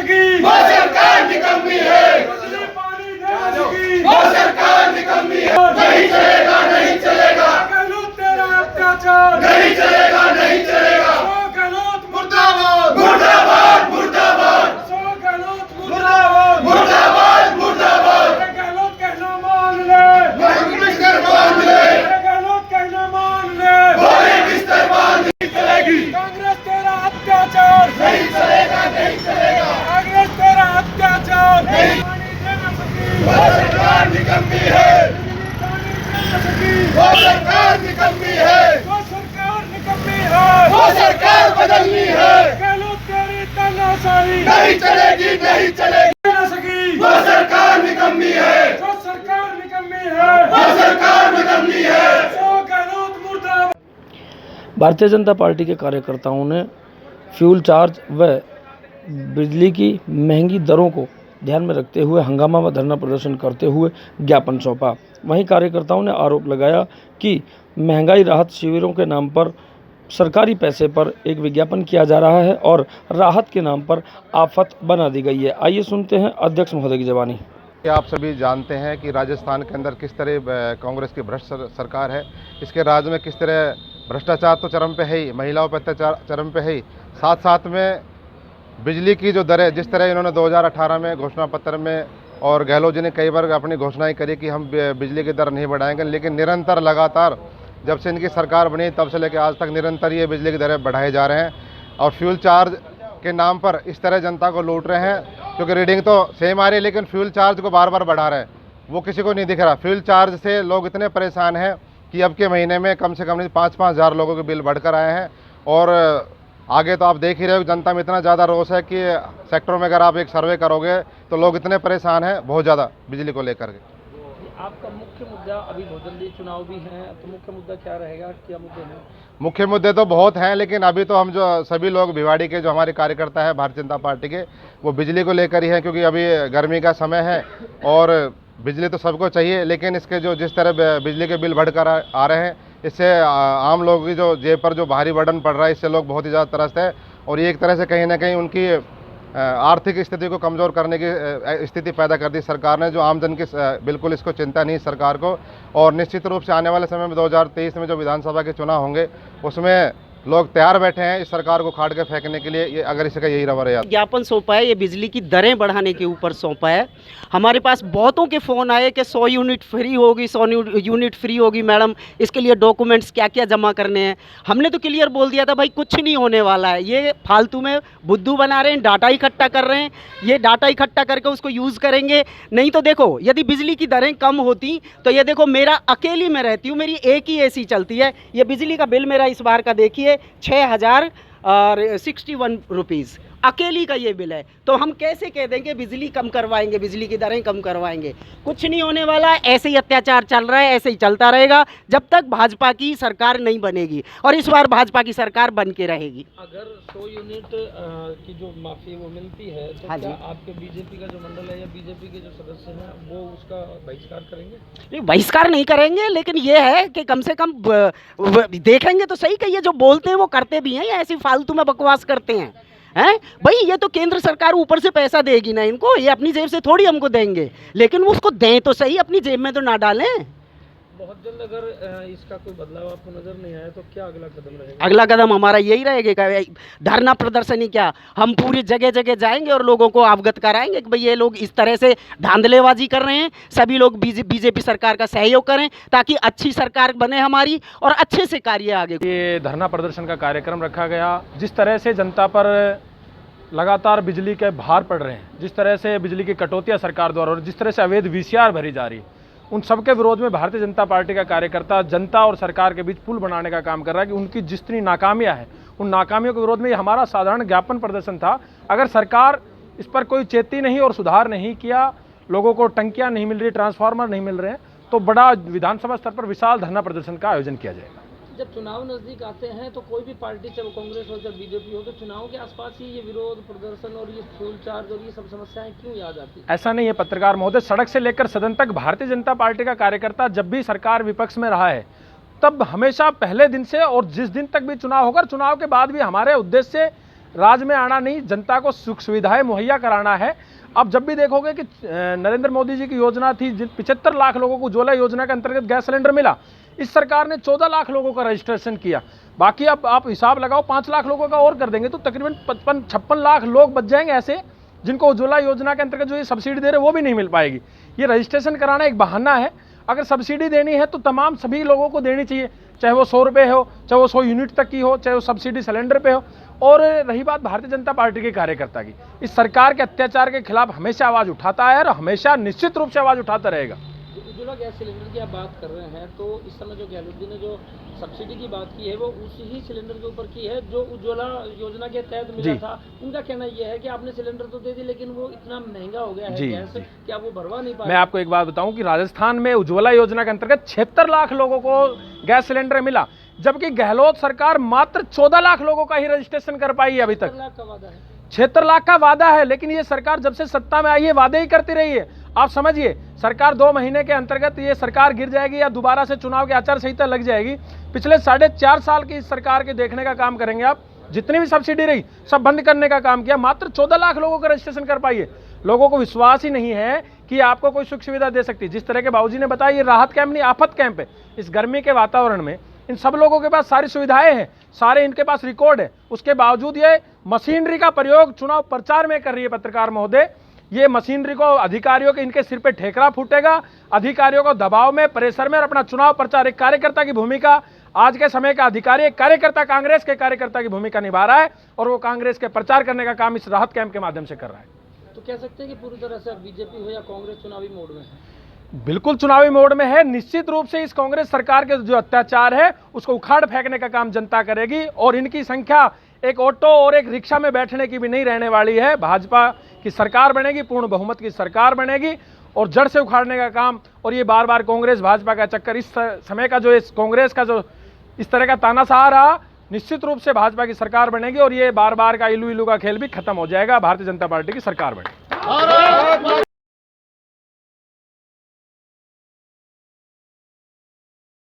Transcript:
सकी, वो सरकार निकम्मी है, बिजली पानी दे न सकी, वो सरकार निकम्मी है। नहीं चलेगा, नहीं चलेगा, गहलोत तेरा अत्याचार, नहीं चलेगा, नहीं चलेगा। सो गहलोत मुर्दाबाद, मुर्दाबाद, मुर्दाबाद, सो गहलोत मुर्दाबाद, मुर्दाबाद, मुर्दाबाद। अरे गहलोत कहना मान ले, वही बिस्तर बांध ले, अरे गहलोत कहना मान ले, वही बिस्तर बांध नहीं चलेगी, कांग्रेस तेरा अत्याचार, नहीं चलेगा, नहीं चलेगा। कांग्रेस तेरा अत्याचार, नहीं। पानी दे न सकी, वो सरकार निकम्मी है, बिजली पानी दे न सकी, वो सरकार निकम्मी है, वो सरकार निकम्मी है, वो सरकार बदलनी है। गहलोत तेरी तानाशाही नहीं चलेगी, नहीं चलेगी, दे न सकी, वो सरकार निकम्मी है, जो सरकार निकम्मी है, वो सरकार बदलनी है। सो गहलोत मुर्दाबाद। भारतीय जनता पार्टी के कार्यकर्ताओं ने फ्यूल चार्ज व बिजली की महंगी दरों को ध्यान में रखते हुए हंगामा व धरना प्रदर्शन करते हुए ज्ञापन सौंपा। वहीं कार्यकर्ताओं ने आरोप लगाया कि महंगाई राहत शिविरों के नाम पर सरकारी पैसे पर एक विज्ञापन किया जा रहा है और राहत के नाम पर आफत बना दी गई है। आइए सुनते हैं अध्यक्ष महोदय की ज़बानी। आप सभी जानते हैं कि राजस्थान के अंदर किस तरह कांग्रेस की भ्रष्ट सरकार है। इसके राज्य में किस तरह भ्रष्टाचार तो चरम पे है ही, महिलाओं पर अत्याचार चरम पे है ही, साथ साथ में बिजली की जो दरें, जिस तरह इन्होंने 2018 में घोषणा पत्र में और गहलोत जी ने कई बार अपनी घोषणाएं करी कि हम बिजली की दर नहीं बढ़ाएंगे, लेकिन निरंतर लगातार जब से इनकी सरकार बनी तब से लेकर आज तक निरंतर ये बिजली की दरें बढ़ाए जा रहे हैं और फ्यूल चार्ज के नाम पर इस तरह जनता को लूट रहे हैं। क्योंकि रीडिंग तो सेम आ रही है लेकिन फ्यूल चार्ज को बार बार बढ़ा रहे हैं, वो किसी को नहीं दिख रहा। फ्यूल चार्ज से लोग इतने परेशान हैं कि अब के महीने में कम से कम 5-5 हज़ार लोगों के बिल बढ़कर आए हैं। और आगे तो आप देख ही रहे हो, जनता में इतना ज़्यादा रोष है कि सेक्टरों में अगर आप एक सर्वे करोगे तो लोग इतने परेशान हैं बहुत ज़्यादा बिजली को लेकर के। आपका मुख्य मुद्दा अभी बहुत जल्दी चुनाव भी हैं, तो मुख्य मुद्दा क्या रहेगा, क्या मुद्दे हैं? मुख्य मुद्दे तो बहुत हैं, लेकिन अभी तो हम जो सभी लोग भिवाड़ी के जो हमारे कार्यकर्ता हैं भारतीय जनता पार्टी के, वो बिजली को लेकर ही हैं। क्योंकि अभी गर्मी का समय है और बिजली तो सबको चाहिए, लेकिन इसके जो जिस तरह बिजली के बिल बढ़कर आ रहे हैं, इससे आम लोगों की जो जेब पर जो भारी बर्डन पड़ रहा है, इससे लोग बहुत ही ज़्यादा त्रस्त है। और ये एक तरह से कहीं ना कहीं उनकी आर्थिक स्थिति को कमज़ोर करने की स्थिति पैदा कर दी सरकार ने, जो आमजन की बिल्कुल इसको चिंता नहीं सरकार को। और निश्चित रूप से आने वाले समय में 2023 में जो विधानसभा के चुनाव होंगे उसमें लोग तैयार बैठे हैं इस सरकार को खाड़ के फेंकने के लिए, ये अगर इसका यही रवैया। ज्ञापन सौंपा है, ये बिजली की दरें बढ़ाने के ऊपर सौंपा है। हमारे पास बहुतों के फ़ोन आए कि 100 यूनिट फ्री होगी, 100 यूनिट फ्री होगी मैडम, इसके लिए डॉक्यूमेंट्स क्या क्या जमा करने हैं। हमने तो क्लियर बोल दिया था भाई कुछ नहीं होने वाला है, ये फालतू में बुद्धू बना रहे हैं, डाटा इकट्ठा कर रहे हैं। ये डाटा इकट्ठा करके उसको यूज़ करेंगे। नहीं तो देखो, यदि बिजली की दरें कम होती तो ये देखो, मेरा अकेली में रहती हूँ, मेरी एक ही एसी चलती है। ये बिजली का बिल मेरा इस बार का देखिए 6061 रुपीज़ अकेली का ये बिल है। तो हम कैसे कह देंगे बिजली कम करवाएंगे, बिजली की दरें कम करवाएंगे? कुछ नहीं होने वाला है। ऐसे ही अत्याचार चल रहा है, ऐसे ही चलता रहेगा जब तक भाजपा की सरकार नहीं बनेगी, और इस बार भाजपा की सरकार बन के रहेगी। अगर 100 यूनिट की जो माफी वो मिलती है तो हाँ क्या जी। आपके बीजेपी का जो मंडल है या बीजेपी के जो सदस्य हैं वो उसका बहिष्कार करेंगे? नहीं, बहिष्कार नहीं करेंगे, लेकिन ये है कि कम से कम देखेंगे तो सही कि ये जो बोलते हैं वो करते भी हैं या ऐसी फालतू में बकवास करते हैं। हैं भाई, ये तो केंद्र सरकार ऊपर से पैसा देगी ना इनको, ये अपनी जेब से थोड़ी हमको देंगे, लेकिन वो उसको दें तो सही, अपनी जेब में तो ना डालें। बहुत जल्द अगर इसका कोई बदलाव आपको नजर नहीं आया तो क्या अगला कदम रहेगा? अगला कदम हमारा यही रहेगा, धरना प्रदर्शन ही क्या, हम पूरी जगह जगह जाएंगे और लोगों को अवगत कराएंगे कि भाई ये लोग इस तरह से धांधलेबाजी कर रहे हैं। सभी लोग बीजेपी सरकार का सहयोग करें ताकि अच्छी सरकार बने हमारी और अच्छे से कार्य आगे। ये धरना प्रदर्शन का कार्यक्रम रखा गया। जिस तरह से जनता पर लगातार बिजली के भार पड़ रहे हैं, जिस तरह से बिजली की कटौतियाँ सरकार द्वारा और जिस तरह से अवैध वीसीआर भरी जा रही, उन सबके विरोध में भारतीय जनता पार्टी का कार्यकर्ता जनता और सरकार के बीच पुल बनाने का काम कर रहा है कि उनकी जितनी नाकामियां हैं उन नाकामियों के विरोध में ये हमारा साधारण ज्ञापन प्रदर्शन था। अगर सरकार इस पर कोई चेती नहीं और सुधार नहीं किया, लोगों को टंकियां नहीं मिल रही, ट्रांसफार्मर नहीं मिल रहे हैं, तो बड़ा विधानसभा स्तर पर विशाल धरना प्रदर्शन का आयोजन किया जाएगा। जब चुनाव नजदीक आते हैं तो कोई भी पार्टी, चाहे वो कांग्रेस हो चाहे बीजेपी हो, तो चुनाव के आसपास ही ये विरोध प्रदर्शन और ये फ्यूल चार्ज और ये सब समस्याएं क्यों याद आती है? ऐसा नहीं है पत्रकार महोदय, सड़क से लेकर सदन तक भारतीय जनता पार्टी का कार्यकर्ता जब भी सरकार विपक्ष में रहा है तब हमेशा पहले दिन से और जिस दिन तक भी चुनाव होगा, चुनाव के बाद भी हमारे उद्देश्य राज्य में आना नहीं, जनता को सुख सुविधाएं मुहैया कराना है। अब जब भी देखोगे कि नरेंद्र मोदी जी की योजना थी, 75 लाख लोगों को उज्ज्वला योजना के अंतर्गत गैस सिलेंडर मिला, इस सरकार ने 14 लाख लोगों का रजिस्ट्रेशन किया। बाकी अब आप हिसाब लगाओ, 5 लाख लोगों का और कर देंगे तो तकरीबन 55-56 लाख लोग बच जाएंगे ऐसे, जिनको उज्ज्वला योजना के अंतर्गत जो ये सब्सिडी दे रहे वो भी नहीं मिल पाएगी। ये रजिस्ट्रेशन कराना एक बहाना है। अगर सब्सिडी देनी है तो तमाम सभी लोगों को देनी चाहिए, चाहे वो 100 रुपये हो, चाहे वो 100 यूनिट तक की हो, चाहे वो सब्सिडी सिलेंडर पे हो। और रही बात भारतीय जनता पार्टी के कार्यकर्ता की, इस सरकार के अत्याचार के खिलाफ हमेशा आवाज़ उठाता है और हमेशा निश्चित रूप से आवाज़ उठाता रहेगा। उज्ज्वला गैस सिलेंडर की आप बात कर रहे हैं, तो इस समय जो गहलोत जी ने जो सब्सिडी की बात की है वो उसी ही सिलेंडर के ऊपर की है जो उज्ज्वला योजना के तहत मिला था। उनका कहना यह है कि आपने सिलेंडर तो दे दी लेकिन वो इतना महंगा हो गया है गैस कि आप वो भरवा नहीं पाए। मैं आपको एक बात बताऊं कि राजस्थान में उज्ज्वला योजना के अंतर्गत 76 लाख लोगों को गैस सिलेंडर मिला, जबकि गहलोत सरकार मात्र 14 लाख लोगों का ही रजिस्ट्रेशन कर पाई है अभी तक। 76 लाख का वादा है, लेकिन ये सरकार जब से सत्ता में आई है वादे ही करती रही है। आप समझिए, सरकार 2 महीने के अंतर्गत ये सरकार गिर जाएगी या दोबारा से चुनाव की आचार संहिता लग जाएगी। पिछले 4.5 साल की इस सरकार के देखने का काम करेंगे आप, जितनी भी सब्सिडी रही सब बंद करने का काम किया, मात्र 14 लाख लोगों का रजिस्ट्रेशन कर पाई है। लोगों को विश्वास ही नहीं है कि आपको कोई सुख सुविधा दे सकती। जिस तरह के बाबूजी ने बताया, ये राहत कैंप नहीं आफत कैंप है। इस गर्मी के वातावरण में इन सब लोगों के पास सारी सुविधाएं हैं, सारे इनके पास रिकॉर्ड है, उसके बावजूद ये मशीनरी का प्रयोग चुनाव प्रचार में कर रही है। पत्रकार महोदय, ये मशीनरी को अधिकारियों के इनके सिर पे ठेकरा फूटेगा, अधिकारियों को दबाव में, प्रेशर में, और अपना चुनाव प्रचार, एक कार्यकर्ता की भूमिका, आज के समय का अधिकारी एक कार्यकर्ता, कांग्रेस के कार्यकर्ता की भूमिका निभा रहा है और वो कांग्रेस के प्रचार करने का काम इस राहत कैंप के माध्यम से कर रहा है। तो कह सकते हैं कि पूरी तरह से बीजेपी हो या कांग्रेस चुनावी मोड में है? बिल्कुल चुनावी मोड में है। निश्चित रूप से इस कांग्रेस सरकार के जो अत्याचार है उसको उखाड़ फेंकने का काम जनता करेगी और इनकी संख्या एक ऑटो और एक रिक्शा में बैठने की भी नहीं रहने वाली है। भाजपा की सरकार बनेगी, पूर्ण बहुमत की सरकार बनेगी और जड़ से उखाड़ने का काम। और ये बार बार कांग्रेस भाजपा का चक्कर, इस समय का जो इस कांग्रेस का जो इस तरह का तानाशाह रहा, निश्चित रूप से भाजपा की सरकार बनेगी और ये बार बार का इलू इलू का खेल भी खत्म हो जाएगा, भारतीय जनता पार्टी की सरकार बनेगी।